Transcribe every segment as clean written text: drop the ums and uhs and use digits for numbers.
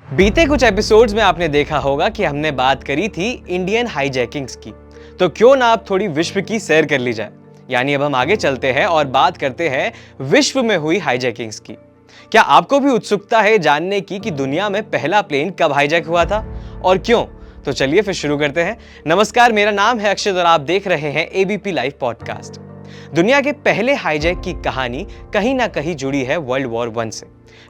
बीते कुछ एपिसोड्स में आपने देखा होगा कि हमने बात करी थी इंडियन हाईजैकिंग्स की। तो क्यों ना आप थोड़ी विश्व की सैर कर ली जाए। यानी अब हम आगे चलते हैं और बात करते हैं विश्व में हुई हाईजैकिंग्स की। क्या आपको भी उत्सुकता है जानने की कि दुनिया में पहला प्लेन कब हाईजैक हुआ था और क्यों? तो चलिए फिर शुरू करते हैं। नमस्कार, मेरा नाम है अक्षय और आप देख रहे हैं एबीपी लाइव पॉडकास्ट। दुनिया के पहले हाईजैक की कहानी कहीं ना कहीं जुड़ी है वर्ल्ड वॉर 1 से।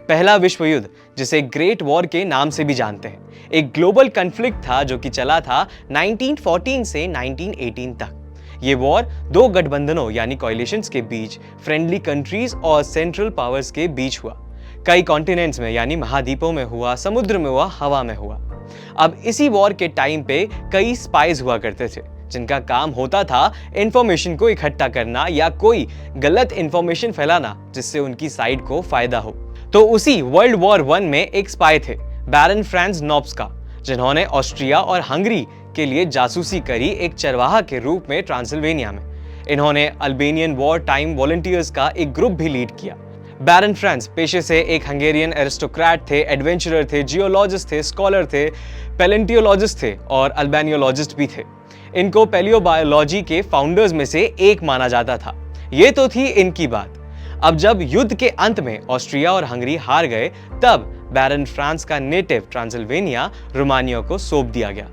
पहला विश्व युद्ध, जिसे ग्रेट वॉर के नाम से भी जानते हैं, एक ग्लोबल कॉन्फ्लिक्ट था जो कि चला था 1914 से 1918 तक। ये वॉर दो गठबंधनों यानी कॉलिशंस के बीच, फ्रेंडली कंट्रीज और सेंट्रल पावर्स के बीच हुआ। कई कॉन्टिनेंट्स में यानी महाद्वीपों में हुआ, समुद्र में हुआ, हवा में हुआ। अब इसी वॉर के टाइम पे कई स्पाइज हुआ करते थे जिनका काम होता था इंफॉर्मेशन को इकट्ठा करना या कोई गलत इंफॉर्मेशन फैलाना जिससे उनकी साइड को फायदा हो। तो उसी वर्ल्ड वॉर 1 में एक स्पाई थे, बैरन फ्रांज नोब्स्का, जिन्होंने ऑस्ट्रिया और हंगरी के लिए जासूसी करी एक चरवाहा के रूप में ट्रांसिल्वेनिया में। इन्होंने अल्बेनियन वॉर टाइम वॉलंटियर्स का एक ग्रुप भी लीड किया। बैरन फ्रांज पेशे से एक हंगेरियन एरिस्टोक्रेट थे, एडवेंचरर थे, जियोलॉजिस्ट थे, स्कॉलर थे, पैलेंटियोलॉजिस्ट थे और अल्बानियोलॉजिस्ट भी थे। इनको पैलियोबायोलॉजी के फाउंडर्स में से एक माना जाता था। ये तो थी इनकी बात। अब जब युद्ध के अंत में ऑस्ट्रिया और हंगरी हार गए, तब बैरन फ्रांस का नेटिव ट्रांसिल्वेनिया रोमानिया को सौंप दिया गया,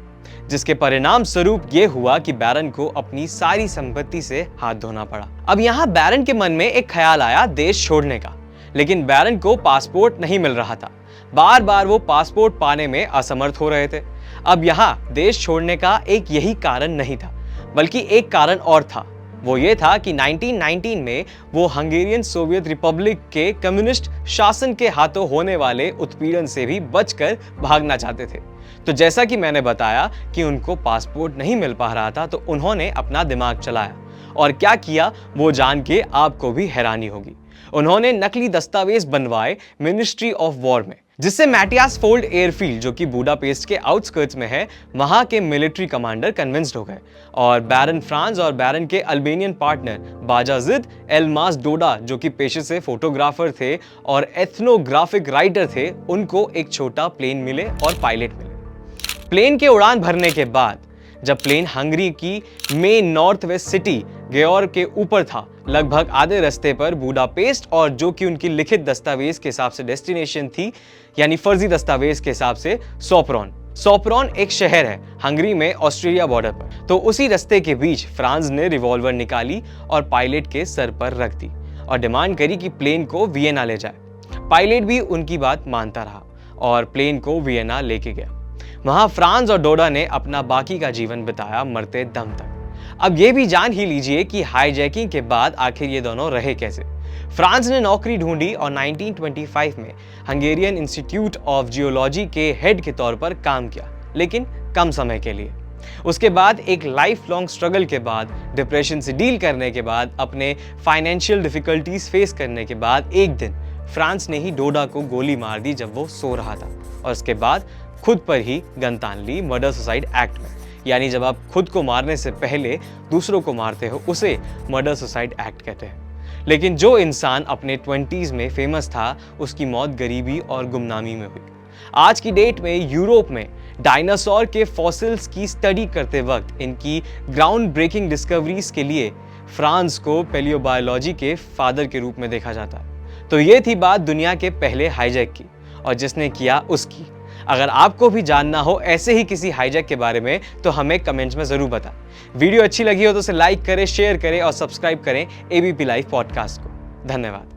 जिसके परिणाम स्वरूप ये हुआ कि बैरन को अपनी सारी संपत्ति से हाथ धोना पड़ा। अब यहाँ बैरन के मन में एक ख्याल आया देश छोड़ने का, लेकिन बैरन को पासपोर्ट नहीं मिल रहा था। बार बार वो पासपोर्ट पाने में असमर्थ हो रहे थे। अब यहाँ देश छोड़ने का एक यही कारण नहीं था, बल्कि एक कारण और था। वो ये था कि 1919 में वो हंगेरियन सोवियत रिपब्लिक के कम्युनिस्ट शासन के हाथों होने वाले उत्पीड़न से भी बचकर भागना चाहते थे। तो जैसा कि मैंने बताया कि उनको पासपोर्ट नहीं मिल पा रहा था, तो उन्होंने अपना दिमाग चलाया और क्या किया वो जान के आपको भी हैरानी होगी। उन्होंने नकली दस्तावेज बनवाए मिनिस्ट्री ऑफ वॉर में, जिससे मैटियास फोल्ड एयरफील्ड, जो कि बुडापेस्ट के आउटस्कर्ट्स में है, वहां के मिलिट्री कमांडर कन्विंस्ड हो गए और बैरन फ्रांज और बैरन के अल्बेनियन पार्टनर बाजाजिद एल्मास डोडा, जो कि पेशे से फोटोग्राफर थे और एथनोग्राफिक राइटर थे, उनको एक छोटा प्लेन मिले और पायलट मिले। प्लेन के उड़ान भरने के बाद जब प्लेन हंगरी की मेन नॉर्थ वेस्ट सिटी गेओर के ऊपर था, लगभग आधे रास्ते पर बुडापेस्ट, और जो कि उनकी लिखित दस्तावेज के हिसाब से डेस्टिनेशन थी, यानी फर्जी दस्तावेज के हिसाब से सोपरॉन एक शहर है हंगरी में ऑस्ट्रेलिया बॉर्डर पर। तो उसी रास्ते के बीच फ्रांस ने रिवॉल्वर निकाली और पायलट के सर पर रख दी और डिमांड करी कि प्लेन को वियना ले जाए। पायलट भी उनकी बात मानता रहा और प्लेन को वियना लेके गया। वहां फ्रांस और डोडा ने अपना बाकी का जीवन बिताया, मरते दम तक। अब ये भी जान ही लीजिए कि हाईजैकिंग के बाद आखिर ये दोनों रहे कैसे। फ्रांस ने नौकरी ढूंढी और 1925 में हंगेरियन इंस्टीट्यूट ऑफ जियोलॉजी के हेड के तौर पर काम किया, लेकिन कम समय के लिए। उसके बाद एक लाइफ लॉन्ग स्ट्रगल के बाद, डिप्रेशन से डील करने के बाद, अपने फाइनेंशियल डिफिकल्टीज फेस करने के बाद, एक दिन फ्रांस ने ही डोडा को गोली मार दी जब वो सो रहा था, और उसके बाद खुद पर ही गन तान ली मर्डर सुसाइड एक्ट में। यानी जब आप खुद को मारने से पहले दूसरों को मारते हो, उसे मर्डर सुसाइड एक्ट कहते हैं। लेकिन जो इंसान अपने 20s में फेमस था, उसकी मौत गरीबी और गुमनामी में हुई। आज की डेट में यूरोप में डायनासोर के फॉसिल्स की स्टडी करते वक्त इनकी ग्राउंड ब्रेकिंग डिस्कवरीज के लिए फ्रांस को पैलियोबायोलॉजी के फादर के रूप में देखा जाता है। तो ये थी बात दुनिया के पहले हाईजैक की, और जिसने किया उसकी। अगर आपको भी जानना हो ऐसे ही किसी हाईजैक के बारे में, तो हमें कमेंट्स में जरूर बताएं। वीडियो अच्छी लगी हो तो उसे लाइक करें, शेयर करें और सब्सक्राइब करें एबीपी लाइव पॉडकास्ट को। धन्यवाद।